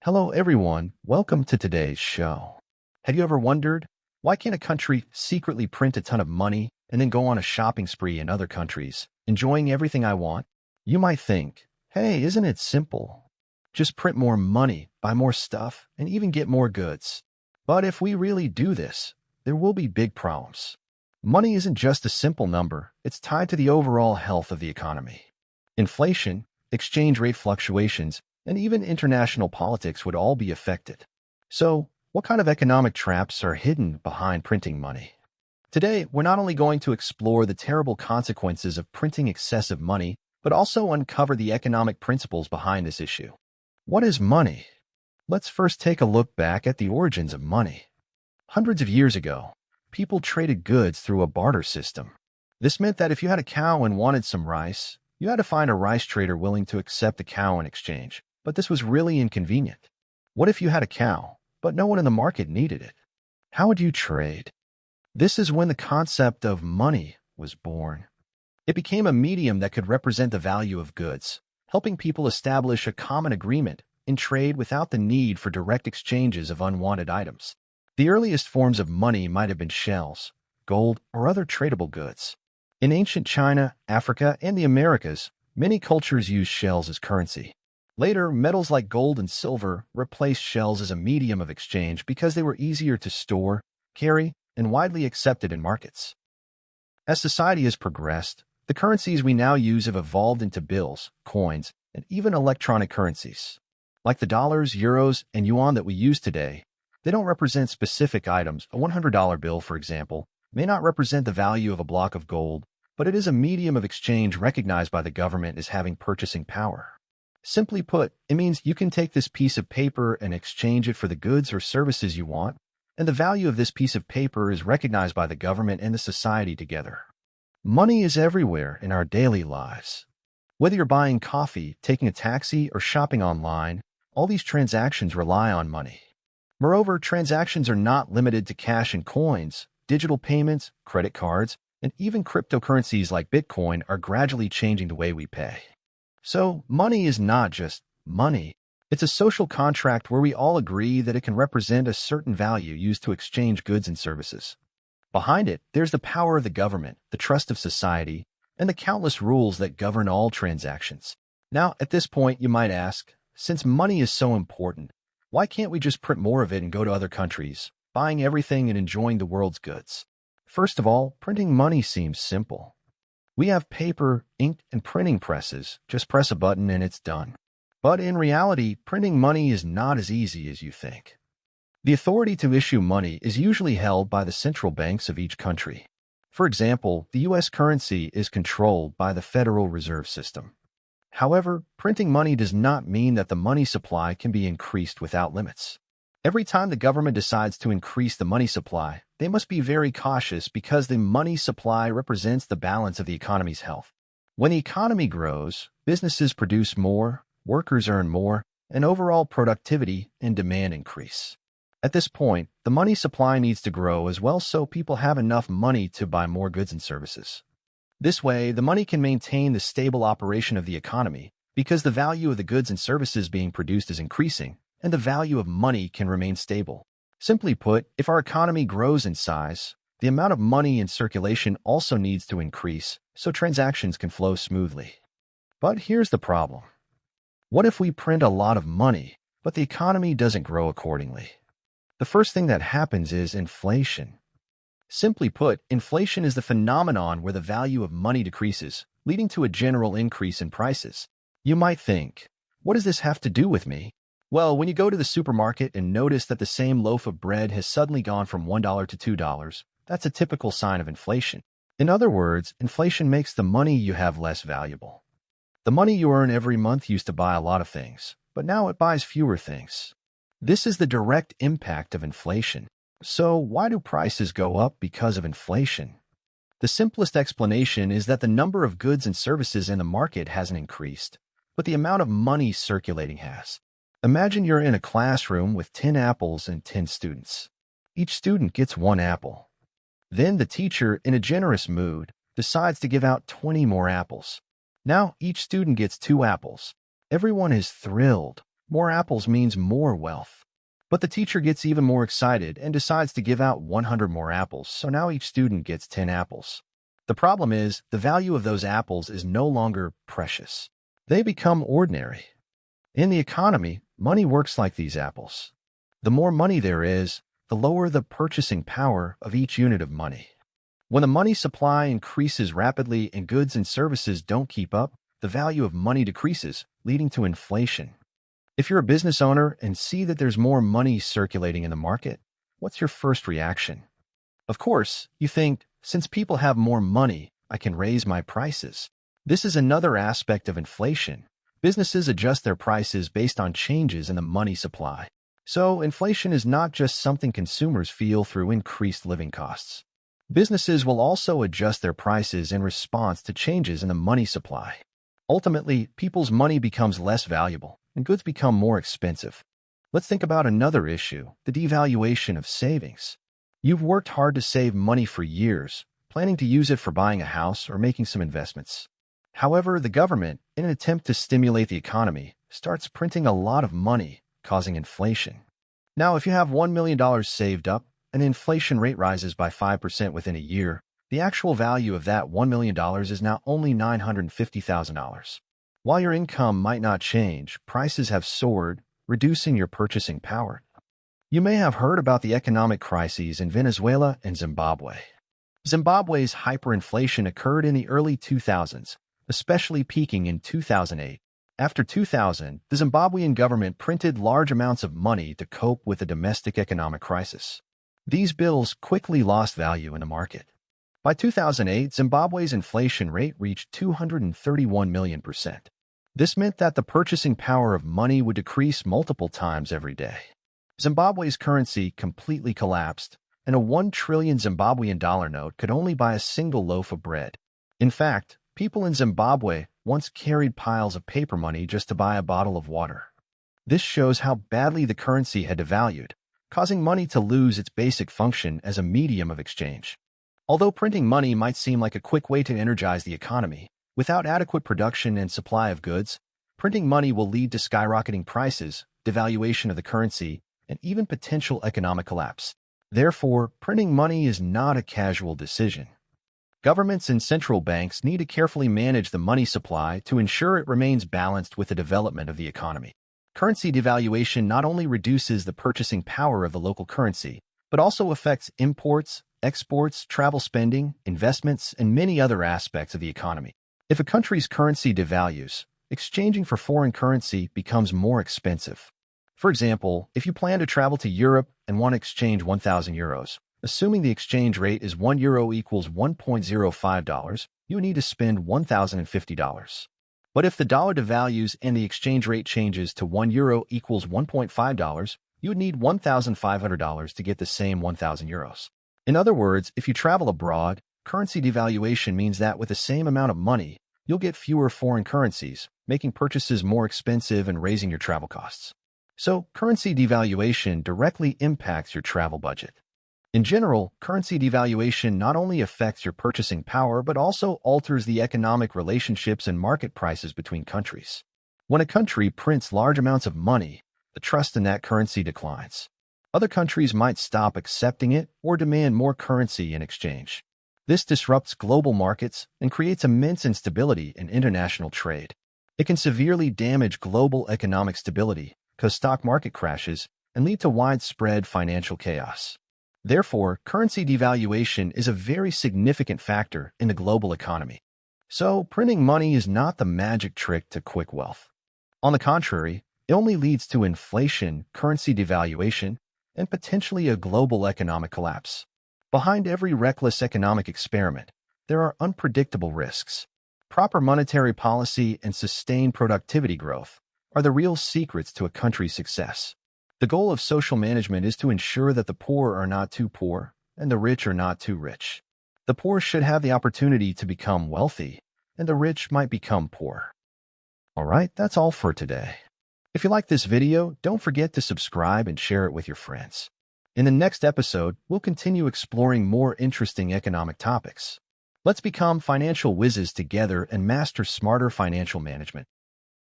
Hello, everyone. Welcome to today's show. Have you ever wondered why can't a country secretly print a ton of money and then go on a shopping spree in other countries, enjoying everything I want? You might think, hey, isn't it simple? Just print more money, buy more stuff, and even get more goods. But if we really do this, there will be big problems. Money isn't just a simple number, it's tied to the overall health of the economy. Inflation, exchange rate fluctuations, and even international politics would all be affected. So, what kind of economic traps are hidden behind printing money? Today, we're not only going to explore the terrible consequences of printing excessive money, but also uncover the economic principles behind this issue. What is money? Let's first take a look back at the origins of money. Hundreds of years ago, people traded goods through a barter system. This meant that if you had a cow and wanted some rice, you had to find a rice trader willing to accept the cow in exchange. But this was really inconvenient. What if you had a cow, but no one in the market needed it? How would you trade? This is when the concept of money was born. It became a medium that could represent the value of goods, helping people establish a common agreement in trade without the need for direct exchanges of unwanted items. The earliest forms of money might have been shells, gold, or other tradable goods. In ancient China, Africa, and the Americas, many cultures used shells as currency. Later, metals like gold and silver replaced shells as a medium of exchange because they were easier to store, carry, and widely accepted in markets. As society has progressed, the currencies we now use have evolved into bills, coins, and even electronic currencies. Like the dollars, euros, and yuan that we use today, they don't represent specific items. A $100 bill, for example, may not represent the value of a block of gold, but it is a medium of exchange recognized by the government as having purchasing power. Simply put, it means you can take this piece of paper and exchange it for the goods or services you want, and the value of this piece of paper is recognized by the government and the society together. Money is everywhere in our daily lives. Whether you're buying coffee, taking a taxi, or shopping online, all these transactions rely on money. Moreover, transactions are not limited to cash and coins. Digital payments, credit cards, and even cryptocurrencies like Bitcoin are gradually changing the way we pay. So, money is not just money. It's a social contract where we all agree that it can represent a certain value used to exchange goods and services. Behind it, there's the power of the government, the trust of society, and the countless rules that govern all transactions. Now, at this point, you might ask, since money is so important, why can't we just print more of it and go to other countries, buying everything and enjoying the world's goods? First of all, printing money seems simple. We have paper, ink, and printing presses. Just press a button and it's done. But in reality, printing money is not as easy as you think. The authority to issue money is usually held by the central banks of each country. For example, the U.S. currency is controlled by the Federal Reserve System. However, printing money does not mean that the money supply can be increased without limits. Every time the government decides to increase the money supply, they must be very cautious because the money supply represents the balance of the economy's health. When the economy grows, businesses produce more, workers earn more, and overall productivity and demand increase. At this point, the money supply needs to grow as well so people have enough money to buy more goods and services. This way, the money can maintain the stable operation of the economy because the value of the goods and services being produced is increasing, and the value of money can remain stable. Simply put, if our economy grows in size, the amount of money in circulation also needs to increase so transactions can flow smoothly. But here's the problem. What if we print a lot of money, but the economy doesn't grow accordingly? The first thing that happens is inflation. Simply put, inflation is the phenomenon where the value of money decreases, leading to a general increase in prices. You might think, what does this have to do with me? Well, when you go to the supermarket and notice that the same loaf of bread has suddenly gone from $1 to $2, that's a typical sign of inflation. In other words, inflation makes the money you have less valuable. The money you earn every month used to buy a lot of things, but now it buys fewer things. This is the direct impact of inflation. So, why do prices go up because of inflation? The simplest explanation is that the number of goods and services in the market hasn't increased, but the amount of money circulating has. Imagine you're in a classroom with 10 apples and 10 students. Each student gets 1 apple. Then the teacher, in a generous mood, decides to give out 20 more apples. Now each student gets 2 apples. Everyone is thrilled. More apples means more wealth. But the teacher gets even more excited and decides to give out 100 more apples, so now each student gets 10 apples. The problem is, the value of those apples is no longer precious. They become ordinary. In the economy, money works like these apples. The more money there is, the lower the purchasing power of each unit of money. When the money supply increases rapidly and goods and services don't keep up, the value of money decreases, leading to inflation. If you're a business owner and see that there's more money circulating in the market, what's your first reaction? Of course, you think, since people have more money, I can raise my prices. This is another aspect of inflation. Businesses adjust their prices based on changes in the money supply. So, inflation is not just something consumers feel through increased living costs. Businesses will also adjust their prices in response to changes in the money supply. Ultimately, people's money becomes less valuable, and goods become more expensive. Let's think about another issue, the devaluation of savings. You've worked hard to save money for years, planning to use it for buying a house or making some investments. However, the government, in an attempt to stimulate the economy, starts printing a lot of money, causing inflation. Now, if you have $1 million saved up and the inflation rate rises by 5% within a year, the actual value of that $1 million is now only $950,000. While your income might not change, prices have soared, reducing your purchasing power. You may have heard about the economic crises in Venezuela and Zimbabwe. Zimbabwe's hyperinflation occurred in the early 2000s, especially peaking in 2008. After 2000, the Zimbabwean government printed large amounts of money to cope with the domestic economic crisis. These bills quickly lost value in the market. By 2008, Zimbabwe's inflation rate reached 231 million%. This meant that the purchasing power of money would decrease multiple times every day. Zimbabwe's currency completely collapsed, and a 1 trillion Zimbabwean dollar note could only buy a single loaf of bread. In fact, people in Zimbabwe once carried piles of paper money just to buy a bottle of water. This shows how badly the currency had devalued, causing money to lose its basic function as a medium of exchange. Although printing money might seem like a quick way to energize the economy, without adequate production and supply of goods, printing money will lead to skyrocketing prices, devaluation of the currency, and even potential economic collapse. Therefore, printing money is not a casual decision. Governments and central banks need to carefully manage the money supply to ensure it remains balanced with the development of the economy. Currency devaluation not only reduces the purchasing power of the local currency, but also affects imports, exports, travel spending, investments, and many other aspects of the economy. If a country's currency devalues, exchanging for foreign currency becomes more expensive. For example, if you plan to travel to Europe and want to exchange 1,000 euros, assuming the exchange rate is €1 equals $1.05, you need to spend $1,050. But if the dollar devalues and the exchange rate changes to €1 equals $1.5, you would need $1,500 to get the same 1,000 euros. In other words, if you travel abroad, currency devaluation means that with the same amount of money, you'll get fewer foreign currencies, making purchases more expensive and raising your travel costs. So, currency devaluation directly impacts your travel budget. In general, currency devaluation not only affects your purchasing power but also alters the economic relationships and market prices between countries. When a country prints large amounts of money, the trust in that currency declines. Other countries might stop accepting it or demand more currency in exchange. This disrupts global markets and creates immense instability in international trade. It can severely damage global economic stability, cause stock market crashes, and lead to widespread financial chaos. Therefore, currency devaluation is a very significant factor in the global economy. So, printing money is not the magic trick to quick wealth. On the contrary, it only leads to inflation, currency devaluation, and potentially a global economic collapse. Behind every reckless economic experiment, there are unpredictable risks. Proper monetary policy and sustained productivity growth are the real secrets to a country's success. The goal of social management is to ensure that the poor are not too poor and the rich are not too rich. The poor should have the opportunity to become wealthy, and the rich might become poor. Alright, that's all for today. If you like this video, don't forget to subscribe and share it with your friends. In the next episode, we'll continue exploring more interesting economic topics. Let's become financial whizzes together and master smarter financial management.